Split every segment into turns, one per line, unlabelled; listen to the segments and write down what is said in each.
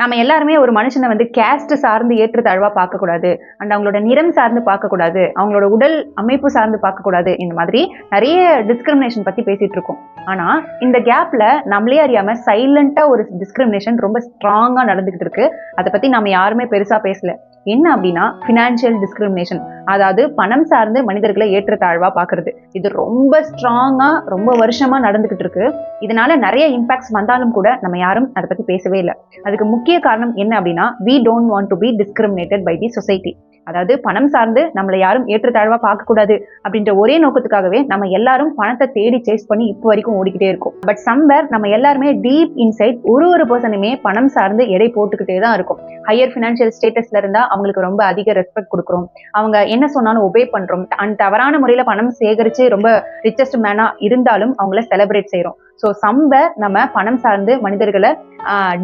நம்ம எல்லாருமே ஒரு மனுஷனை வந்து கேஸ்ட் சார்ந்து ஏற்றத்தாழ்வா பார்க்கக்கூடாது, அண்ட் அவங்களோட நிறம் சார்ந்து பார்க்கக்கூடாது, அவங்களோட உடல் அமைப்பு சார்ந்து பார்க்கக்கூடாது. இந்த மாதிரி நிறைய டிஸ்கிரிமினேஷன் பத்தி பேசிட்டு இருக்கோம். ஆனா இந்த கேப்ல நம்மளே அறியாம சைலண்டா ஒரு டிஸ்கிரிமினேஷன் ரொம்ப ஸ்ட்ராங்கா நடந்துகிட்டு இருக்கு. அதை பத்தி நம்ம யாருமே பெருசா பேசல. என்ன அப்படின்னா ஃபினான்ஷியல் டிஸ்கிரிமினேஷன், அதாவது பணம் சார்ந்து மனிதர்களை ஏற்றத்தாழ்வா பார்க்கறது. இது ரொம்ப ஸ்ட்ராங்கா ரொம்ப வருஷமா நடந்துகிட்டு இருக்கு. இதனால நிறைய இம்பாக்ட்ஸ் வந்தாலும் கூட நம்ம யாரும் அதை பத்தி பேசவே இல்லை. அதுக்கு முக்கிய காரணம் என்ன அப்படின்னா, we don't want to be discriminated by the society. அதாவது பணம் சார்ந்து நம்மளை யாரும் ஏற்றத்தாழ்வா பார்க்கக்கூடாது அப்படின்ற ஒரே நோக்கத்துக்காகவே நம்ம எல்லாரும் பணத்தை தேடி சேஸ் பண்ணி இப்போ வரைக்கும் ஓடிக்கிட்டே இருக்கும். பட் சம்வேர் நம்ம எல்லாருமே டீப் இன்சைட் ஒரு பர்சனுமே பணம் சார்ந்து எடை போட்டுக்கிட்டே தான் இருக்கும். ஹையர் ஃபினான்ஷியல் ஸ்டேட்டஸ்ல இருந்தா அவங்களுக்கு ரொம்ப அதிக ரெஸ்பெக்ட் கொடுக்குறோம், அவங்க என்ன சொன்னாலும் ஒபே பண்றோம், அண்ட் தவறான முறையில பணம் சேகரிச்சு ரொம்ப ரிச்சஸ்ட் மேனா இருந்தாலும் அவங்கள செலிப்ரேட் செய்யறோம். ஸோ சம்வேர் நம்ம பணம் சார்ந்து மனிதர்களை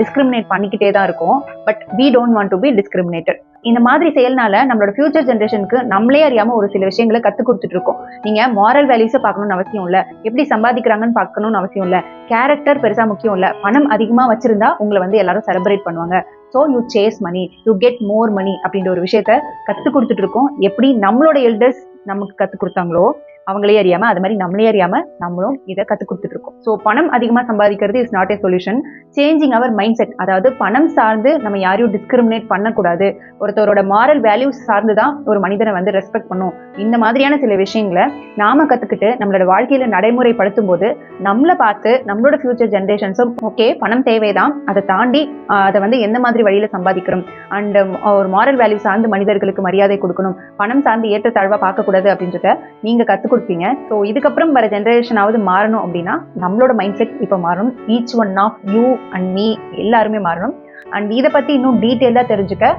டிஸ்கிரிமினேட் பண்ணிக்கிட்டே தான் இருக்கோம். But we don't want to be discriminated. இந்த மாதிரி செயல்னால நம்மளோட ஃபியூச்சர் ஜென்ரேஷனுக்கு நம்மளே அறியாம ஒரு சில விஷயங்களை கற்றுக் கொடுத்துட்டு இருக்கோம். நீங்க மாரல் வேல்யூஸை பார்க்கணும்னு அவசியம் இல்லை, எப்படி சம்பாதிக்கிறாங்கன்னு பார்க்கணும்னு அவசியம் இல்லை, கேரக்டர் பெருசா முக்கியம் இல்லை, பணம் அதிகமா வச்சிருந்தா உங்களை வந்து எல்லாரும் செலிப்ரேட் பண்ணுவாங்க. So you chase money, you get more money அப்படின்ற ஒரு விஷயத்த கற்றுக் கொடுத்துட்டு இருக்கோம். எப்படி நம்மளோட எல்டர்ஸ் நமக்கு கற்றுக் கொடுத்தாங்களோ அவங்களே அறியாம, அது மாதிரி நம்மளே அறியாம நம்மளும் இதை கற்றுக் கொடுத்துட்டு இருக்கோம். ஸோ பணம் அதிகமாக சம்பாதிக்கிறது is not a solution. Changing our mind set, அதாவது பணம் சார்ந்து நம்ம யாரையும் டிஸ்கிரிமினேட் பண்ணக்கூடாது, ஒருத்தரோட மாரல் வேல்யூஸ் சார்ந்து தான் ஒரு மனிதனை வந்து ரெஸ்பெக்ட் பண்ணும். இந்த மாதிரியான சில விஷயங்களை நாம கற்றுக்கிட்டு நம்மளோட வாழ்க்கையில நடைமுறைப்படுத்தும் போது நம்மளை பார்த்து நம்மளோட ஃபியூச்சர் ஜென்ரேஷன்ஸும் ஓகே பணம் தேவைதான், அதை தாண்டி அதை வந்து எந்த மாதிரி வழியில சம்பாதிக்கிறோம், அண்ட் ஒரு மாரல் வேல்யூ சார்ந்து மனிதர்களுக்கு மரியாதை கொடுக்கணும், பணம் சார்ந்து ஏற்றத்தாழ்வா பார்க்கக்கூடாது அப்படின்றத நீங்க கற்றுக் கொடுப்பீங்க. ஸோ இதுக்கப்புறம் வர ஜென்ரேஷனாவது மாறணும் அப்படின்னா நம்மளோட மைண்ட் செட் இப்போ மாறணும். Each one of you and me எல்லாருமே மாறணும். அண்ட் இதை பற்றி இன்னும் டீட்டெயிலாக தெரிஞ்சுக்க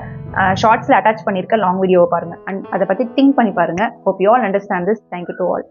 ஷார்ட்ஸில் அட்டாச் பண்ணியிருக்க லாங் வீடியோவை பாருங்கள், அண்ட் அதை பற்றி திங்க் பண்ணி பாருங்கள். Hope you all understand this. Thank you to all.